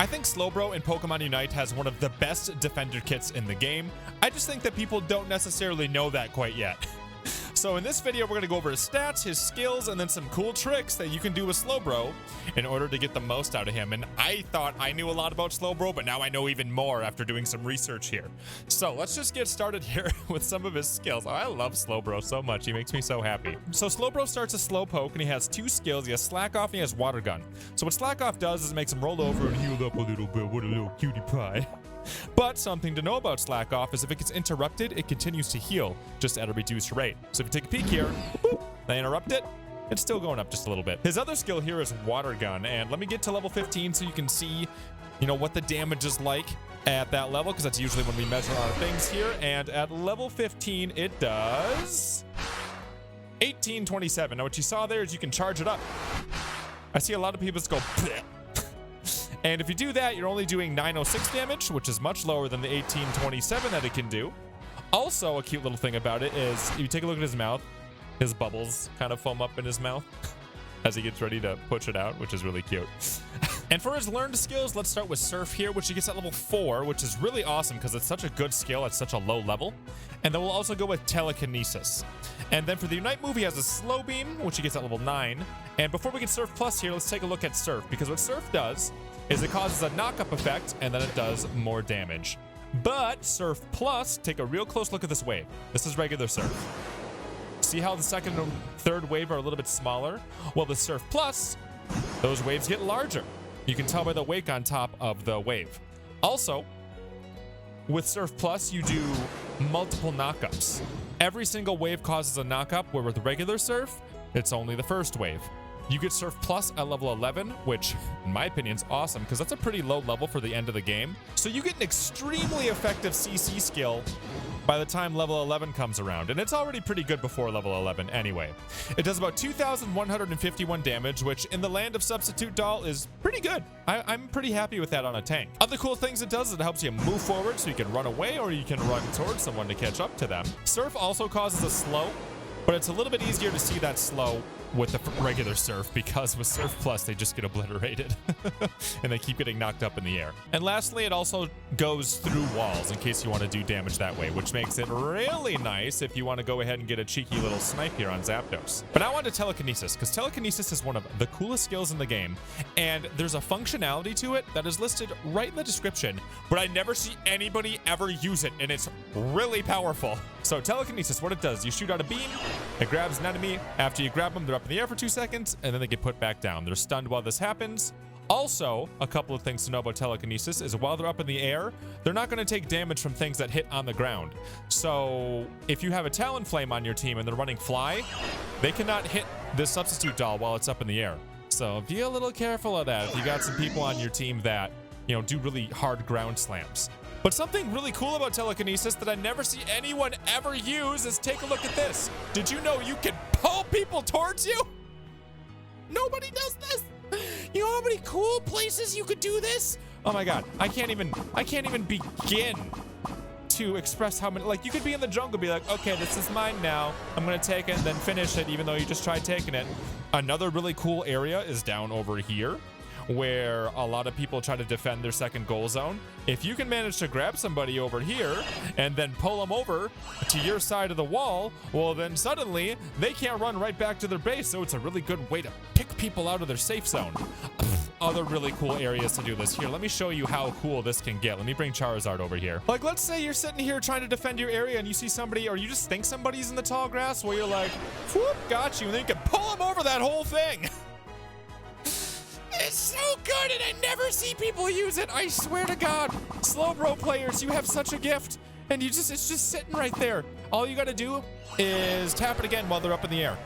I think Slowbro in Pokemon Unite has one of the best defender kits in the game. I just think that people don't necessarily know that quite yet. So in this video, we're going to go over his stats, his skills, and then some cool tricks that you can do with Slowbro in order to get the most out of him. And I thought I knew a lot about Slowbro, but now I know even more after doing some research here. So let's just get started here with some of his skills. Oh, I love Slowbro so much. He makes me so happy. So Slowbro starts as Slowpoke, and he has two skills. He has Slack Off, and he has Watergun. So what Slack Off does is it makes him roll over and heal up a little bit. What a little cutie pie. But something to know about Slack Off is if it gets interrupted, it continues to heal, just at a reduced rate. So if you take a peek here, boop, I interrupt it, it's still going up just a little bit. His other skill here is Watergun, and let me get to level 15 so you can see, what the damage is like at that level, because that's usually when we measure our things here. And at level 15, it does 1827. Now what you saw there is you can charge it up. I see a lot of people just go, bleh. And if you do that, you're only doing 906 damage, which is much lower than the 1827 that it can do. Also, a cute little thing about it is, if you take a look at his mouth, his bubbles kind of foam up in his mouth as he gets ready to push it out, which is really cute. And for his learned skills, let's start with Surf here, which he gets at level 4, which is really awesome because it's such a good skill at such a low level. And then we'll also go with Telekensis. And then for the Unite move, he has a Slowbeam, which he gets at level 9. And before we get Surf Plus here, let's take a look at Surf, because what Surf does is it causes a knock-up effect, and then it does more damage. But Surf Plus, take a real close look at this wave. This is regular Surf. See how the second and third wave are a little bit smaller? Well, the Surf Plus, those waves get larger. You can tell by the wake on top of the wave. Also, with Surf Plus, you do multiple knockups. Every single wave causes a knockup, where with regular Surf, it's only the first wave. You get Surf Plus at level 11, which, in my opinion, is awesome, because that's a pretty low level for the end of the game. So you get an extremely effective CC skill by the time level 11 comes around, and it's already pretty good before level 11 anyway. It does about 2,151 damage, which in the land of Substitute Doll is pretty good. I'm pretty happy with that on a tank. Other cool things it does is it helps you move forward so you can run away or you can run towards someone to catch up to them. Surf also causes a slow, but it's a little bit easier to see that slow with the regular Surf, because with Surf Plus, they just get obliterated and they keep getting knocked up in the air. And lastly, it also goes through walls in case you want to do damage that way, which makes it really nice if you want to go ahead and get a cheeky little snipe here on Zapdos. But now on to Telekinesis, because Telekinesis is one of the coolest skills in the game, and there's a functionality to it that is listed right in the description, but I never see anybody ever use it, and it's really powerful. So Telekinesis, what it does, you shoot out a beam, it grabs an enemy. After you grab them, they're up in the air for 2 seconds, and then they get put back down. They're stunned while this happens. Also, a couple of things to know about Telekinesis is while they're up in the air, they're not going to take damage from things that hit on the ground. So if you have a Talonflame on your team and they're running Fly, they cannot hit this Substitute Doll while it's up in the air. So be a little careful of that if you got some people on your team that, do really hard ground slams. But something really cool about Telekinesis that I never see anyone ever use is, take a look at this. Did you know you can pull people towards you? Nobody does this. You know how many cool places you could do this? Oh my god, I can't even begin to express how many. Like, you could be in the jungle, be like, okay, this is mine now, I'm gonna take it and then finish it even though you just tried taking it. Another really cool area is down over here, where a lot of people try to defend their second goal zone. If you can manage to grab somebody over here and then pull them over to your side of the wall, well, then suddenly they can't run right back to their base. So it's a really good way to pick people out of their safe zone. Other really cool areas to do this. Here, let me show you how cool this can get. Let me bring Charizard over here. Like, let's say you're sitting here trying to defend your area and you see somebody, or you just think somebody's in the tall grass, where you're like, whoop, got you, and then you can pull them over that whole thing. It's so good, and I never see people use it. I swear to God. Slowbro players, you have such a gift, and it's just sitting right there. All you got to do is tap it again while they're up in the air,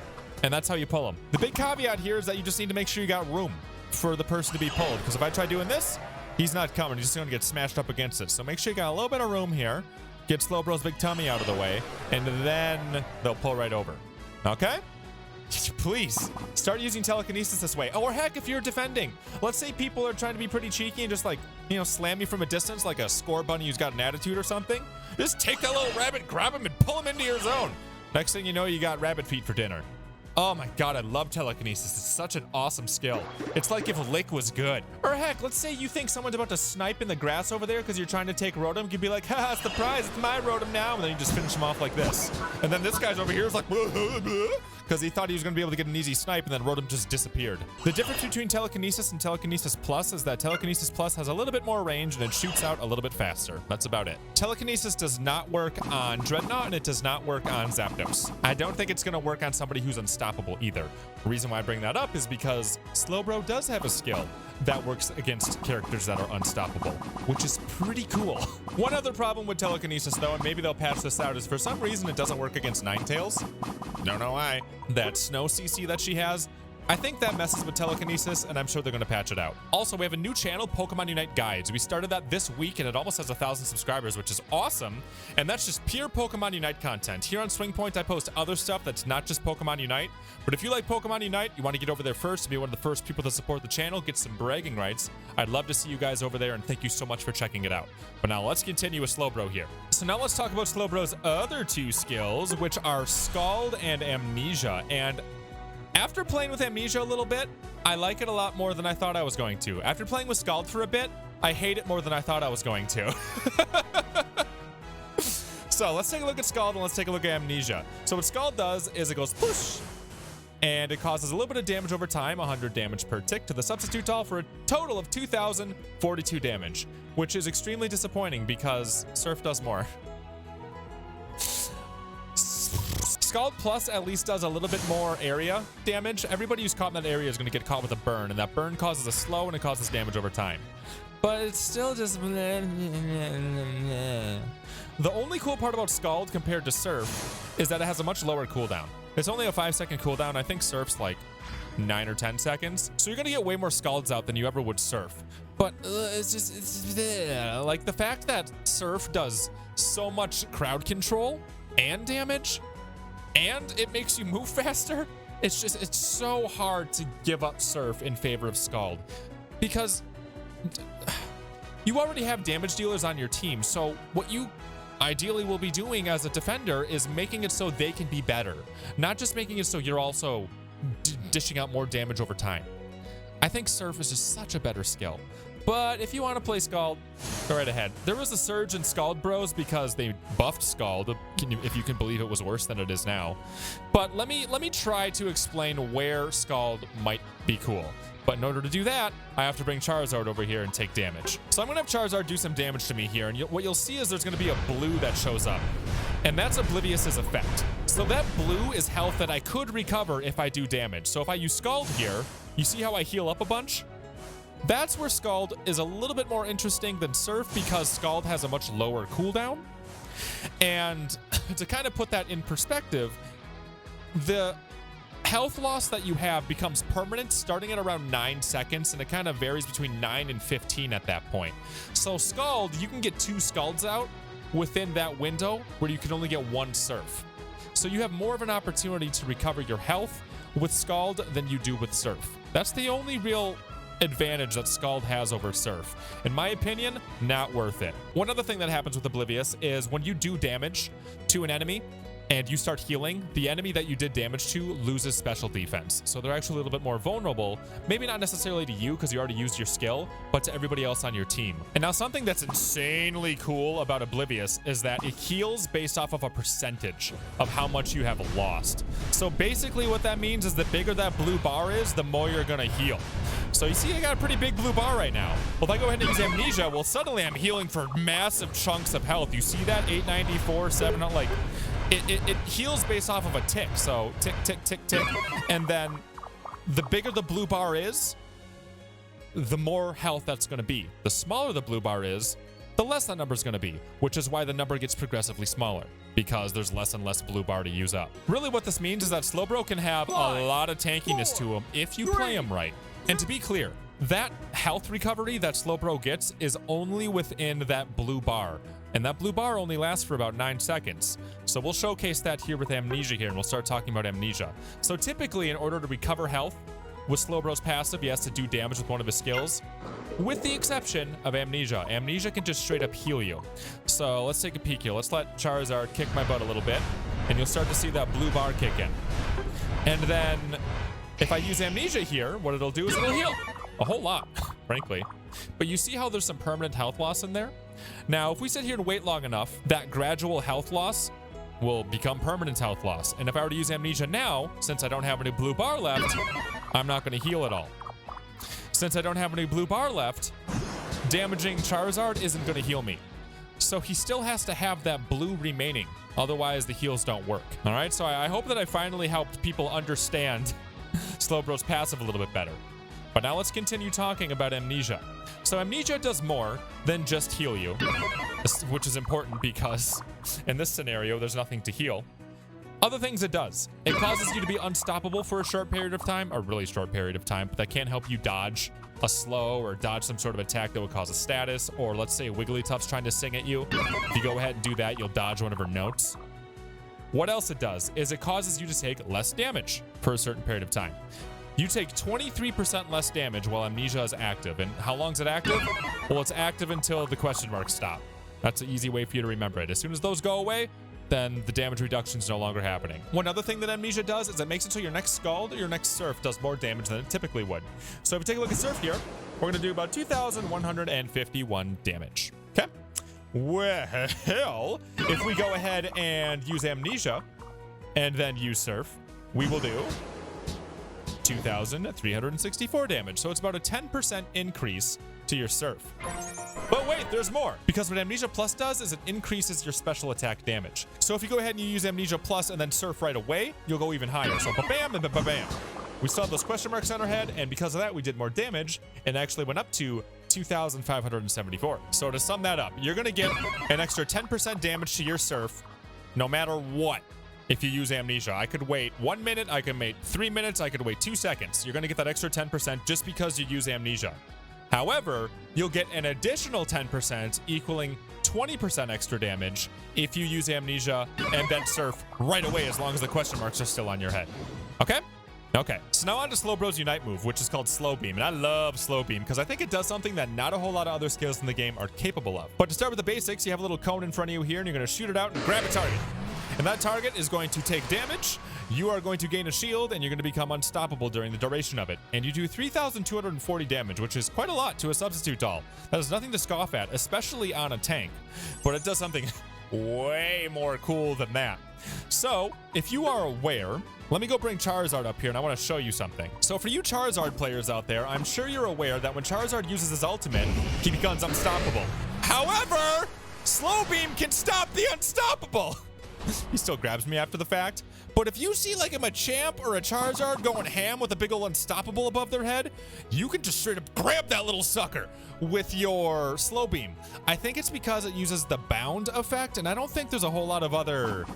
and that's how you pull them. The big caveat here is that you just need to make sure you got room for the person to be pulled, because if I try doing this, he's not coming. He's just going to get smashed up against it. So make sure you got a little bit of room here. Get Slowbro's big tummy out of the way, and then they'll pull right over. Okay? Please start using Telekinesis this way. Or heck, if you're defending, let's say people are trying to be pretty cheeky and just like, slam you from a distance like a score bunny who's got an attitude or something. Just take that little rabbit, grab him, and pull him into your zone. Next thing you know, you got rabbit feet for dinner. Oh my god, I love telekinesis. It's such an awesome skill. It's like if Lick was good. Or heck, let's say you think someone's about to snipe in the grass over there because you're trying to take Rotom. You'd be like, haha, it's the prize. It's my Rotom now. And then you just finish him off like this. And then this guy's over here is like, because he thought he was going to be able to get an easy snipe, and then Rotom just disappeared. The difference between Telekinesis and Telekinesis Plus is that Telekinesis Plus has a little bit more range and it shoots out a little bit faster. That's about it. Telekinesis does not work on Dreadnought and it does not work on Zapdos. I don't think it's going to work on somebody who's unstoppable either. The reason why I bring that up is because Slowbro does have a skill that works against characters that are unstoppable, which is pretty cool. One other problem with Telekinesis though, and maybe they'll patch this out, is for some reason it doesn't work against Ninetales. Don't know why. That Snow CC that she has, I think that messes with Telekinesis, and I'm sure they're going to patch it out. Also, we have a new channel, Pokemon Unite Guides. We started that this week, and it almost has 1,000 subscribers, which is awesome. And that's just pure Pokemon Unite content. Here on SwingPoynt, I post other stuff that's not just Pokemon Unite. But if you like Pokemon Unite, you want to get over there first and be one of the first people to support the channel, get some bragging rights, I'd love to see you guys over there, and thank you so much for checking it out. But now let's continue with Slowbro here. So now let's talk about Slowbro's other two skills, which are Scald and Amnesia. And after playing with Amnesia a little bit, I like it a lot more than I thought I was going to. After playing with Scald for a bit, I hate it more than I thought I was going to. So let's take a look at Scald and let's take a look at Amnesia. So what Scald does is it goes push, and it causes a little bit of damage over time, 100 damage per tick to the substitute doll for a total of 2,042 damage, which is extremely disappointing because Surf does more. Scald Plus at least does a little bit more area damage. Everybody who's caught in that area is going to get caught with a burn, and that burn causes a slow and it causes damage over time. But it's still just... The only cool part about Scald compared to Surf is that it has a much lower cooldown. It's only a 5-second cooldown. I think Surf's like 9 or 10 seconds. So you're going to get way more Scalds out than you ever would Surf. But it's like the fact that Surf does so much crowd control and damage, and it makes you move faster. It's so hard to give up Surf in favor of Scald because you already have damage dealers on your team. So what you ideally will be doing as a defender is making it so they can be better, not just making it so you're also dishing out more damage over time. I think Surf is just such a better skill. But if you want to play Scald, go right ahead. There was a surge in Scald Bros because they buffed Scald, if you can believe it was worse than it is now. But let me try to explain where Scald might be cool. But in order to do that, I have to bring Charizard over here and take damage. So I'm going to have Charizard do some damage to me here, and what you'll see is there's going to be a blue that shows up. And that's Oblivious's effect. So that blue is health that I could recover if I do damage. So if I use Scald here, you see how I heal up a bunch? That's where Scald is a little bit more interesting than Surf because Scald has a much lower cooldown. And to kind of put that in perspective, the health loss that you have becomes permanent starting at around 9 seconds, and it kind of varies between 9 and 15 at that point. So Scald, you can get 2 Scalds out within that window where you can only get 1 Surf. So you have more of an opportunity to recover your health with Scald than you do with Surf. That's the only real advantage that Scald has over Surf. In my opinion, not worth it. One other thing that happens with Oblivious is when you do damage to an enemy and you start healing, the enemy that you did damage to loses special defense. So they're actually a little bit more vulnerable, maybe not necessarily to you because you already used your skill, but to everybody else on your team. And now something that's insanely cool about Oblivious is that it heals based off of a percentage of how much you have lost. So basically what that means is the bigger that blue bar is, the more you're gonna heal. So you see I got a pretty big blue bar right now. Well, if I go ahead and use Amnesia, well, suddenly I'm healing for massive chunks of health. You see that? 894, 700, like... It heals based off of a tick. So tick, tick, tick, tick. And then the bigger the blue bar is, the more health that's going to be. The smaller the blue bar is, the less that number is going to be, which is why the number gets progressively smaller because there's less and less blue bar to use up. Really what this means is that Slowbro can have a lot of tankiness to him if you play him right. And to be clear, that health recovery that Slowbro gets is only within that blue bar. And that blue bar only lasts for about 9 seconds. So we'll showcase that here with Amnesia here, and we'll start talking about Amnesia. So typically, in order to recover health with Slowbro's passive, he has to do damage with one of his skills, with the exception of Amnesia. Amnesia can just straight up heal you. So let's take a peek here. Let's let Charizard kick my butt a little bit, and you'll start to see that blue bar kick in. And then if I use Amnesia here, what it'll do is it'll heal a whole lot, frankly. But you see how there's some permanent health loss in there? Now, if we sit here and wait long enough, that gradual health loss will become permanent health loss. And if I were to use Amnesia now, since I don't have any blue bar left, I'm not going to heal at all. Since I don't have any blue bar left, damaging Charizard isn't going to heal me. So he still has to have that blue remaining. Otherwise, the heals don't work. All right, so I hope that I finally helped people understand Slowbro's passive a little bit better. But now let's continue talking about Amnesia. So Amnesia does more than just heal you, which is important because in this scenario, there's nothing to heal. Other things it does. It causes you to be unstoppable for a short period of time, a really short period of time, but that can't help you dodge a slow or dodge some sort of attack that would cause a status, or let's say Wigglytuff's trying to sing at you. If you go ahead and do that, you'll dodge one of her notes. What else it does is it causes you to take less damage for a certain period of time. You take 23% less damage while Amnesia is active. And how long is it active? Well, it's active until the question marks stop. That's an easy way for you to remember it. As soon as those go away, then the damage reduction is no longer happening. One other thing that Amnesia does is it makes it so your next Scald or your next Surf does more damage than it typically would. So if we take a look at Surf here, we're going to do about 2,151 damage. Okay. Well, if we go ahead and use Amnesia and then use Surf, we will do 2,364 damage. So it's about a 10% increase to your Surf. But wait, there's more. Because what Amnesia Plus does is it increases your special attack damage. So if you go ahead and you use Amnesia Plus and then Surf right away, you'll go even higher. So ba-bam and ba-bam. We still have those question marks on our head, and because of that, we did more damage and actually went up to 2,574. So to sum that up, you're going to get an extra 10% damage to your Surf no matter what. If you use Amnesia, I could wait 1 minute, I could wait 3 minutes, I could wait 2 seconds. You're going to get that extra 10% just because you use Amnesia. However, you'll get an additional 10% equaling 20% extra damage if you use Amnesia and then Surf right away as long as the question marks are still on your head. Okay? Okay, so now on to Slowbro's Unite move, which is called Slowbeam. And I love Slowbeam because I think it does something that not a whole lot of other skills in the game are capable of. But to start with the basics, you have a little cone in front of you here and you're going to shoot it out and grab a target. And that target is going to take damage. You are going to gain a shield and you're going to become unstoppable during the duration of it. And you do 3,240 damage, which is quite a lot to a substitute doll. That is nothing to scoff at, especially on a tank. But it does something way more cool than that. So if you are aware, let me go bring Charizard up here and I want to show you something. So for you Charizard players out there, I'm sure you're aware that when Charizard uses his ultimate, he becomes unstoppable. However, Slowbeam can stop the unstoppable. He still grabs me after the fact. But if you see like a Machamp or a Charizard going ham with a big ol' unstoppable above their head, you can just straight up grab that little sucker with your Slowbeam. I think it's because it uses the bound effect, and I don't think there's a whole lot of other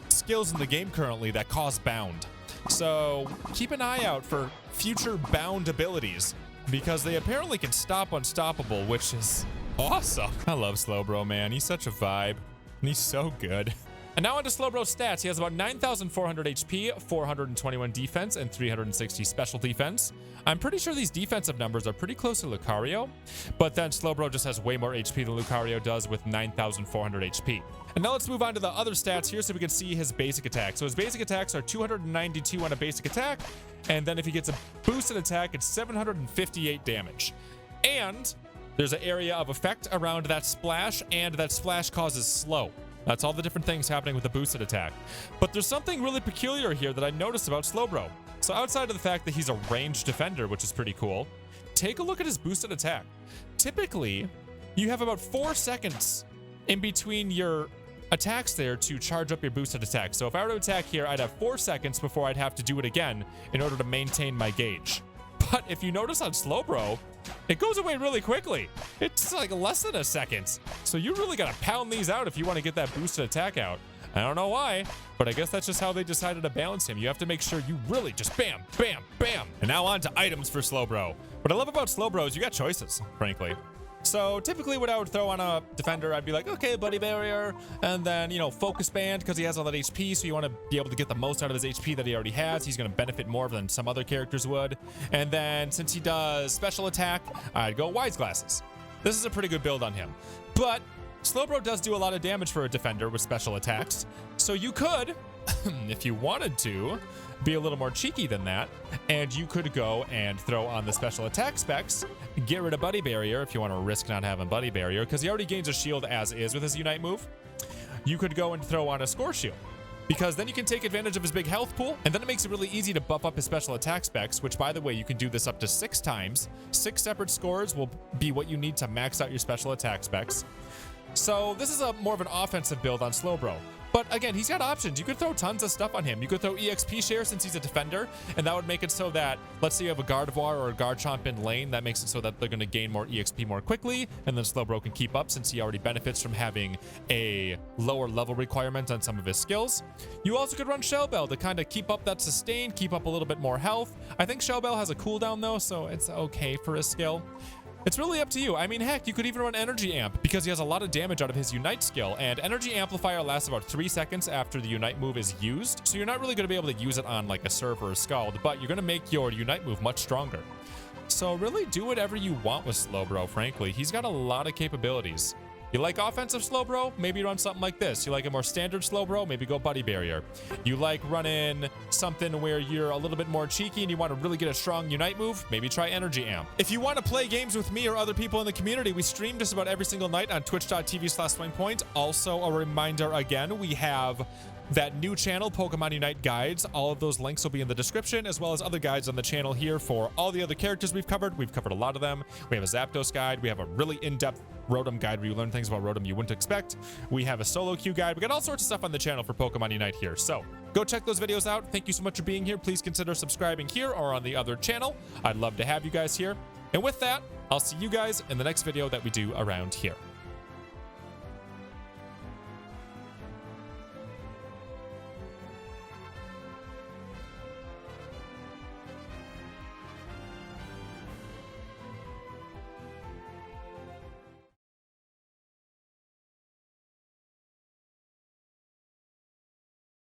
skills in the game currently that cause bound. So keep an eye out for future bound abilities because they apparently can stop unstoppable, which is awesome. I love Slowbro, man. He's such a vibe, and he's so good. And now onto Slowbro's stats. He has about 9,400 HP, 421 defense, and 360 special defense. I'm pretty sure these defensive numbers are pretty close to Lucario, but then Slowbro just has way more HP than Lucario does with 9,400 HP. And now let's move on to the other stats here so we can see his basic attack. So his basic attacks are 292 on a basic attack, and then if he gets a boosted attack, it's 758 damage. And there's an area of effect around that splash, and that splash causes slow. That's all the different things happening with the boosted attack. But there's something really peculiar here that I noticed about Slowbro. So outside of the fact that he's a ranged defender, which is pretty cool, take a look at his boosted attack. Typically, you have about 4 seconds in between your attacks there to charge up your boosted attack. So if I were to attack here, I'd have 4 seconds before I'd have to do it again in order to maintain my gauge. But if you notice on Slowbro, it goes away really quickly. It's like less than a second. So you really gotta pound these out if you want to get that boosted attack out. I don't know why, but I guess that's just how they decided to balance him. You have to make sure you really just bam, bam, bam. And now on to items for Slowbro. What I love about Slowbro is you got choices, frankly. So typically what I would throw on a defender, I'd be like, okay, buddy barrier, and then, you know, focus band because he has all that HP, so you want to be able to get the most out of his HP that he already has. He's going to benefit more than some other characters would. And then since he does special attack, I'd go Wise Glasses. This is a pretty good build on him. But Slowbro does do a lot of damage for a defender with special attacks. So you could, if you wanted to, be a little more cheeky than that, and you could go and throw on the special attack specs, get rid of Buddy Barrier if you want to risk not having Buddy Barrier, because he already gains a shield as is with his Unite move. You could go and throw on a Score Shield, because then you can take advantage of his big health pool, and then it makes it really easy to buff up his special attack specs, which, by the way, you can do this up to 6 times. 6 separate scores will be what you need to max out your special attack specs. So this is a more of an offensive build on Slowbro. But again, he's got options. You could throw tons of stuff on him. You could throw EXP share since he's a defender, and that would make it so that, let's say you have a Gardevoir or a Garchomp in lane, that makes it so that they're going to gain more EXP more quickly, and then Slowbro can keep up since he already benefits from having a lower level requirement on some of his skills. You also could run Shell Bell to kind of keep up that sustain, keep up a little bit more health. I think Shell Bell has a cooldown though, so it's okay for his skill. It's really up to you. I mean, heck, you could even run Energy Amp because he has a lot of damage out of his Unite skill, and Energy Amplifier lasts about 3 seconds after the Unite move is used, so you're not really going to be able to use it on like a Surf or a Scald, but you're going to make your Unite move much stronger. So really do whatever you want with Slowbro, frankly. He's got a lot of capabilities. You like offensive Slowbro? Maybe run something like this. You like a more standard Slowbro? Maybe go Buddy Barrier. You like running something where you're a little bit more cheeky and you want to really get a strong Unite move? Maybe try Energy Amp. If you want to play games with me or other people in the community, we stream just about every single night on twitch.tv/SwingPoynt. Also, a reminder again, we have that new channel, Pokemon Unite guides. All of those links will be in the description, as well as other guides on the channel here for all the other characters we've covered. We've covered a lot of them. We have a Zapdos guide. We have a really in-depth Rotom guide where you learn things about Rotom you wouldn't expect. We have a solo queue guide. We got all sorts of stuff on the channel for Pokemon Unite here. So go check those videos out. Thank you so much for being here. Please consider subscribing here or on the other channel. I'd love to have you guys here. And with that, I'll see you guys in the next video that we do around here.